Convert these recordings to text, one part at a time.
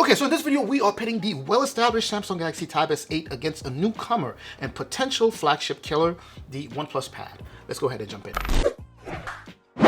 Okay, so in this video, we are pitting the well-established Samsung Galaxy Tab S8 against a newcomer and potential flagship killer, the OnePlus Pad. Let's go ahead and jump in.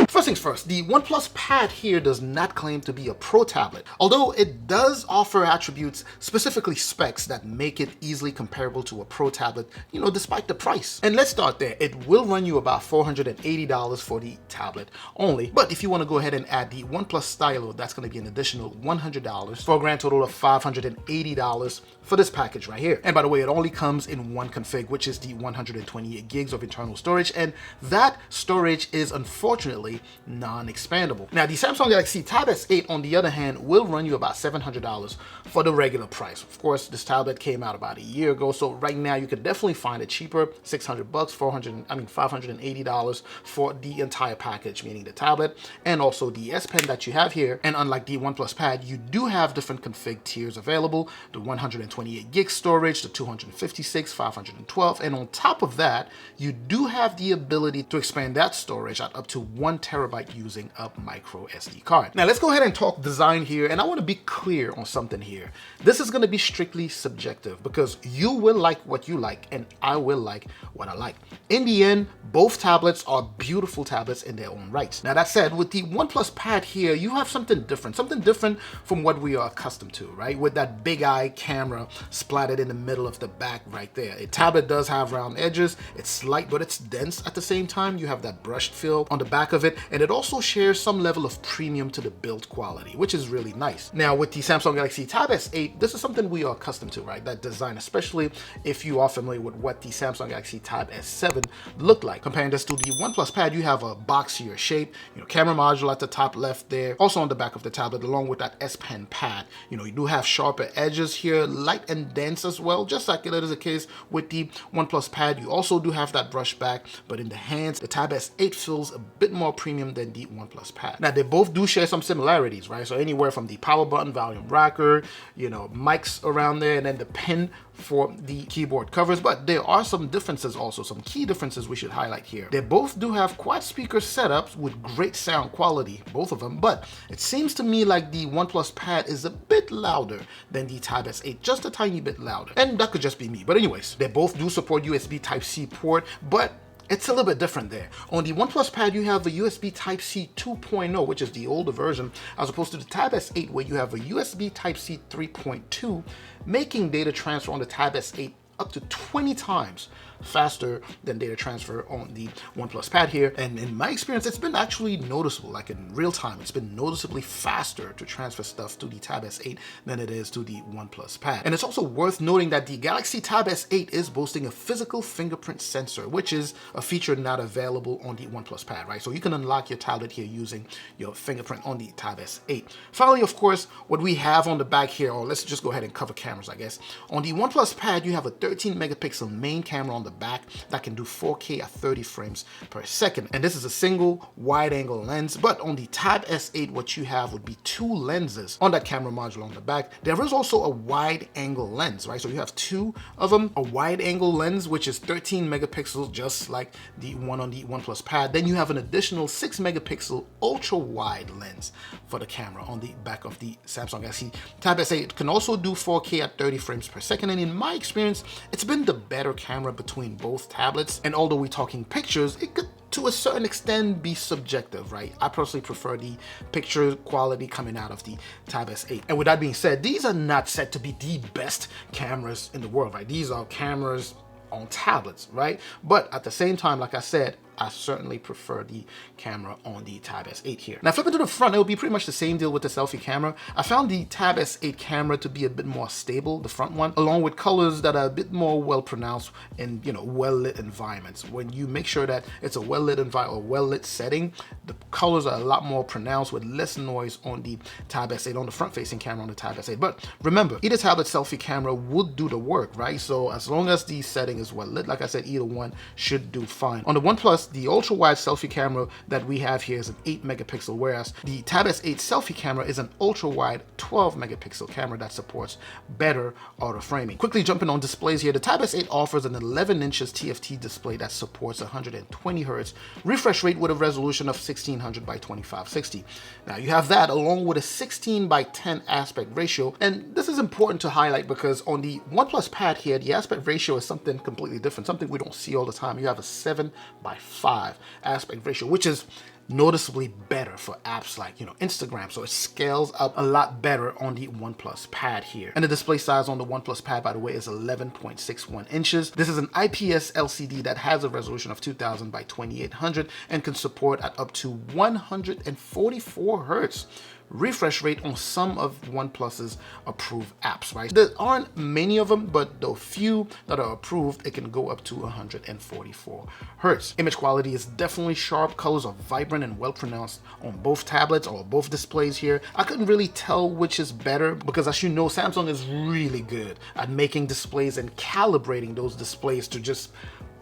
First things first, the OnePlus Pad here does not claim to be a pro tablet, although it does offer attributes, specifically specs, that make it easily comparable to a pro tablet, despite the price. And let's start there. It will run you about $480 for the tablet only, but if you want to go ahead and add the OnePlus Stylo, that's going to be an additional $100 for a grand total of $580 for this package right here. And by the way, it only comes in one config, which is the 128 gigs of internal storage, and that storage is unfortunately non-expandable. Now, the Samsung Galaxy Tab S8, on the other hand, will run you about $700 for the regular price. Of course, this tablet came out about a year ago, so right now you could definitely find it cheaper, $600, $580 for the entire package, meaning the tablet and also the S Pen that you have here. And unlike the OnePlus Pad, you do have different config tiers available: the 128 gig storage, the 256, 512, and on top of that, you do have the ability to expand that storage at up to 1 terabyte using a micro SD card. Now let's go ahead and talk design here, and I want to be clear on something here. This is going to be strictly subjective because you will like what you like and I will like what I like. In the end, both tablets are beautiful tablets in their own rights. Now that said, with the OnePlus Pad here, you have something different from what we are accustomed to, right? With that big eye camera splattered in the middle of the back right there. A tablet does have round edges. It's light, but it's dense at the same time. You have that brushed feel on the back of it, and it also shares some level of premium to the build quality, which is really nice. Now with the Samsung Galaxy Tab S8, this is something we are accustomed to, right? That design, especially if you are familiar with what the Samsung Galaxy Tab S7 looked like. Comparing this to the OnePlus Pad, you have a boxier shape, camera module at the top left there, also on the back of the tablet, along with that S Pen pad. You do have sharper edges here, light and dense as well, just like it is the case with the OnePlus Pad. You also do have that brush back, but in the hands, the Tab S8 feels a bit more premium than the OnePlus Pad. Now, they both do share some similarities, right? So anywhere from the power button, volume rocker, mics around there, and then the pen for the keyboard covers, but there are some differences also, some key differences we should highlight here. They both do have quad speaker setups with great sound quality, both of them, but it seems to me like the OnePlus Pad is a bit louder than the Tab S8, just a tiny bit louder, and that could just be me. But anyways, they both do support USB Type-C port, but it's a little bit different there. On the OnePlus Pad, you have a USB Type-C 2.0, which is the older version, as opposed to the Tab S8, where you have a USB Type-C 3.2, making data transfer on the Tab S8 up to 20 times faster than data transfer on the OnePlus Pad here. And in my experience, it's been actually noticeable, like in real time, it's been noticeably faster to transfer stuff to the Tab S8 than it is to the OnePlus Pad. And it's also worth noting that the Galaxy Tab S8 is boasting a physical fingerprint sensor, which is a feature not available on the OnePlus Pad, right? So you can unlock your tablet here using your fingerprint on the Tab S8. Finally, of course, what we have on the back here, or let's just go ahead and cover cameras, I guess. On the OnePlus Pad, you have a 13 megapixel main camera on the back that can do 4K at 30 frames per second. And this is a single wide angle lens, but on the Tab S8, what you have would be 2 lenses on that camera module on the back. There is also a wide angle lens, right? So you have 2 of them, a wide angle lens, which is 13 megapixels, just like the one on the OnePlus Pad. Then you have an additional 6 megapixel ultra wide lens for the camera on the back of the Samsung Galaxy Tab S8. It can also do 4K at 30 frames per second. And in my experience, it's been the better camera between both tablets. And although we're talking pictures, it could to a certain extent be subjective, right? I personally prefer the picture quality coming out of the Tab S8. And with that being said, these are not said to be the best cameras in the world, right? These are cameras on tablets, right? But at the same time, like I said, I certainly prefer the camera on the Tab S8 here. Now flipping to the front, it will be pretty much the same deal with the selfie camera. I found the Tab S8 camera to be a bit more stable, the front one, along with colors that are a bit more well pronounced in, well-lit environments. When you make sure that it's a well-lit environment or well-lit setting, the colors are a lot more pronounced with less noise on the Tab S8, on the front-facing camera on the Tab S8. But remember, either tablet selfie camera would do the work, right? So as long as the setting is well-lit, like I said, either one should do fine. On the OnePlus, the ultra wide selfie camera that we have here is an 8 megapixel, whereas the Tab S8 selfie camera is an ultra wide 12 megapixel camera that supports better auto framing. Quickly jumping on displays here, the Tab S8 offers an 11 inches TFT display that supports 120 Hz refresh rate with a resolution of 1600 by 2560. Now you have that along with a 16 by 10 aspect ratio, and this is important to highlight because on the OnePlus Pad here, the aspect ratio is something completely different, something we don't see all the time. You have a 7 by 5 aspect ratio, which is noticeably better for apps like, Instagram. So it scales up a lot better on the OnePlus Pad here. And the display size on the OnePlus Pad, by the way, is 11.61 inches. This is an IPS LCD that has a resolution of 2000 by 2800 and can support at up to 144 Hertz refresh rate on some of OnePlus's approved apps, right? There aren't many of them, but the few that are approved, it can go up to 144 Hertz. Image quality is definitely sharp. Colors are vibrant and well pronounced on both tablets or both displays here. I couldn't really tell which is better because, as you know, Samsung is really good at making displays and calibrating those displays to just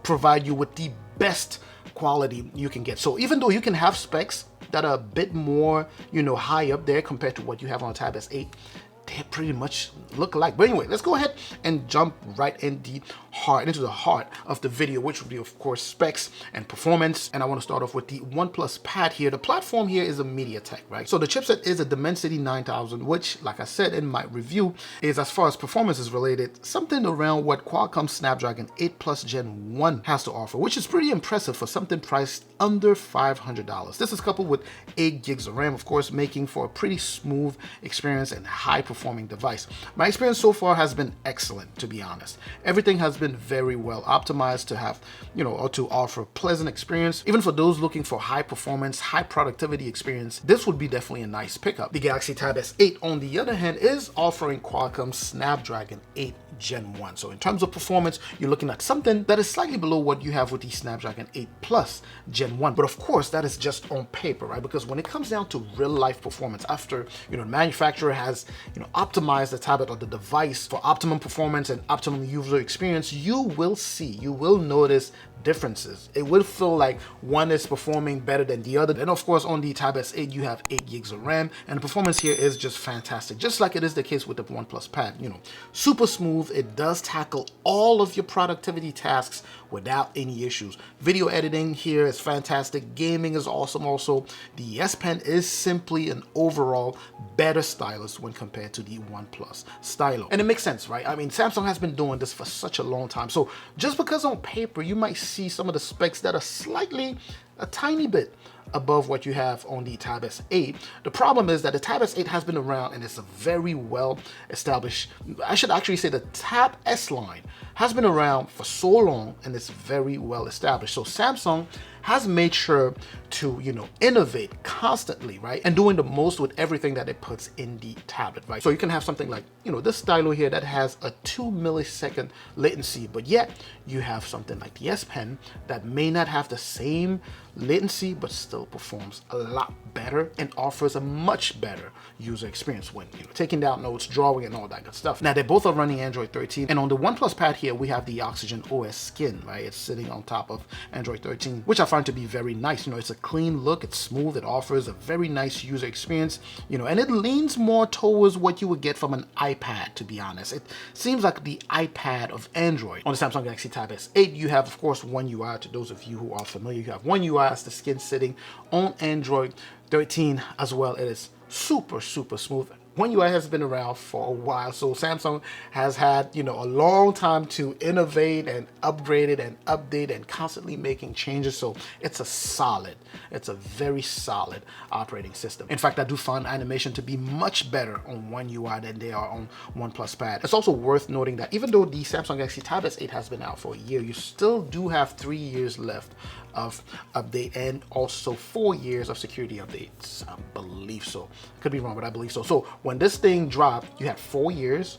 provide you with the best quality you can get. So even though you can have specs that are a bit more, high up there compared to what you have on Tab S8, they pretty much look alike. But anyway, let's go ahead and jump right into the heart of the video, which will be, of course, specs and performance. And I want to start off with the OnePlus Pad here. The platform here is a MediaTek, right? So the chipset is a Dimensity 9000, which, like I said in my review, is, as far as performance is related, something around what Qualcomm Snapdragon 8 Plus Gen 1 has to offer, which is pretty impressive for something priced under $500. This is coupled with 8 gigs of RAM, of course, making for a pretty smooth experience and high performing device. My experience so far has been excellent, to be honest. Everything has been very well optimized to have, or to offer a pleasant experience. Even for those looking for high performance, high productivity experience, this would be definitely a nice pickup. The Galaxy Tab S8, on the other hand, is offering Qualcomm Snapdragon 8 Gen 1. So in terms of performance, you're looking at something that is slightly below what you have with the Snapdragon 8 Plus Gen 1. But of course, that is just on paper, right? Because when it comes down to real life performance, after, the manufacturer has, optimized the tablet or the device for optimum performance and optimum user experience, you will notice differences. It will feel like one is performing better than the other. And of course, on the Tab S8, you have 8 gigs of RAM, and the performance here is just fantastic, just like it is the case with the OnePlus Pad. Super smooth. It does tackle all of your productivity tasks without any issues. Video editing here is fantastic. Gaming is awesome also. The S Pen is simply an overall better stylus when compared to the OnePlus Stylo. And it makes sense, right? I mean, Samsung has been doing this for such a long time. So just because on paper you might see some of the specs that are slightly, a tiny bit above what you have on the Tab S8, the problem is that the Tab S8 has been around and it's a very well established, I should actually say the Tab S line has been around for so long and it's very well established. So Samsung has made sure to, innovate constantly, right? And doing the most with everything that it puts in the tablet, right? So you can have something like, this stylo here that has a 2 millisecond latency, but yet you have something like the S Pen that may not have the same latency, but still performs a lot better and offers a much better user experience when, taking down notes, drawing, and all that good stuff. Now, they both are running Android 13, and on the OnePlus Pad here, we have the Oxygen OS skin, right? It's sitting on top of Android 13, which I find to be very nice. It's a clean look, it's smooth, it offers a very nice user experience, and it leans more towards what you would get from an iPad, to be honest. It seems like the iPad of Android. On the Samsung Galaxy Tab S8, you have, of course, One UI. To those of you who are familiar, you have One UI as the skin sitting on Android 13 as well. It is super smooth. One UI has been around for a while, so Samsung has had, a long time to innovate and upgrade it and update and constantly making changes. So it's a very solid operating system. In fact, I do find animation to be much better on One UI than they are on OnePlus Pad. It's also worth noting that even though the Samsung Galaxy Tab S8 has been out for a year, you still do have 3 years left of update and also 4 years of security updates. I believe so. Could be wrong, but I believe so. So when this thing dropped, you had 4 years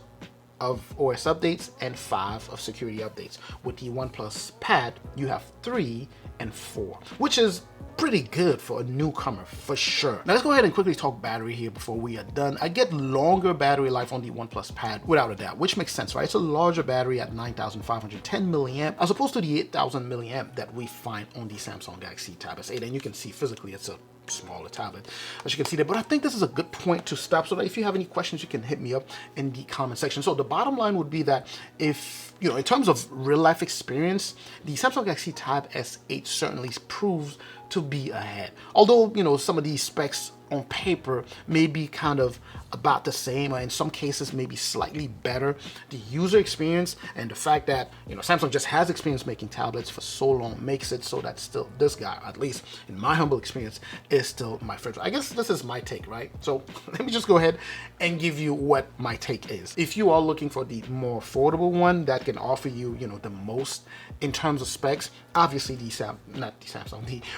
of OS updates and 5 of security updates. With the OnePlus Pad, you have 3 and 4, which is pretty good for a newcomer for sure. Now let's go ahead and quickly talk battery here before we are done. I get longer battery life on the OnePlus Pad without a doubt, which makes sense, right? It's a larger battery at 9,510 milliamp as opposed to the 8,000 milliamp that we find on the Samsung Galaxy Tab S8, and you can see physically it's a smaller tablet, as you can see there. But I think this is a good point to stop, so that if you have any questions, you can hit me up in the comment section. So the bottom line would be that if, you know, in terms of real life experience, the Samsung Galaxy Tab S8 certainly proves to be ahead. Although, you know, some of these specs on paper may be kind of about the same, or in some cases maybe slightly better, the user experience and the fact that, you know, Samsung just has experience making tablets for so long makes it so that still this guy, at least in my humble experience, is still my favorite. I guess this is my take, right? So let me just go ahead and give you what my take is. If you are looking for the more affordable one that can offer you, you know, the most in terms of specs, obviously the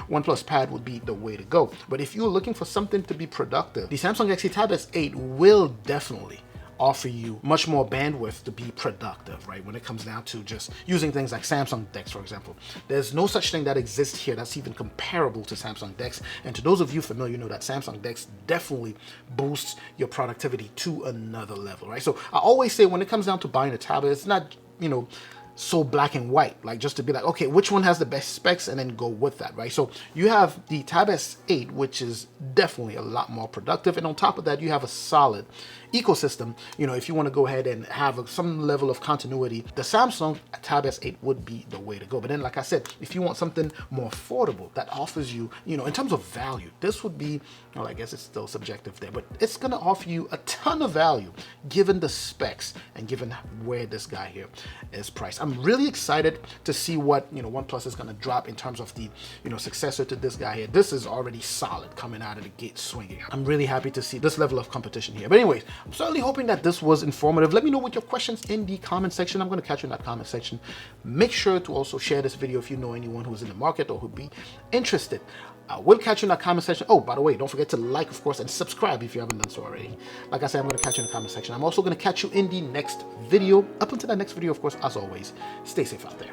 OnePlus Pad would be the way to go. But if you're looking for something to be productive, the Samsung Galaxy Tab S8 will definitely offer you much more bandwidth to be productive, right? When it comes down to just using things like Samsung DeX, for example. There's no such thing that exists here that's even comparable to Samsung DeX. And to those of you familiar, you know that Samsung DeX definitely boosts your productivity to another level, right? So I always say when it comes down to buying a tablet, it's not, you know, so black and white, like just to be like, okay, which one has the best specs, and then go with that, right? So you have the Tab S8, which is definitely a lot more productive, and on top of that, you have a solid ecosystem. You know, if you want to go ahead and have some level of continuity, the Samsung Tab S8 would be the way to go. But then, like I said, if you want something more affordable that offers you, you know, in terms of value, this would be, well, I guess it's still subjective there, but it's going to offer you a ton of value given the specs and given where this guy here is priced. I'm really excited to see what, you know, OnePlus is going to drop in terms of the, you know, successor to this guy here. This is already solid coming out of the gate swinging. I'm really happy to see this level of competition here. But anyways, I'm certainly hoping that this was informative. Let me know what your questions in the comment section. I'm going to catch you in that comment section. Make sure to also share this video if you know anyone who's in the market or who'd be interested. We'll catch you in that comment section. Oh, by the way, don't forget to like, of course, and subscribe if you haven't done so already. Like I said, I'm going to catch you in the comment section. I'm also going to catch you in the next video. Up until that next video, of course, as always, stay safe out there.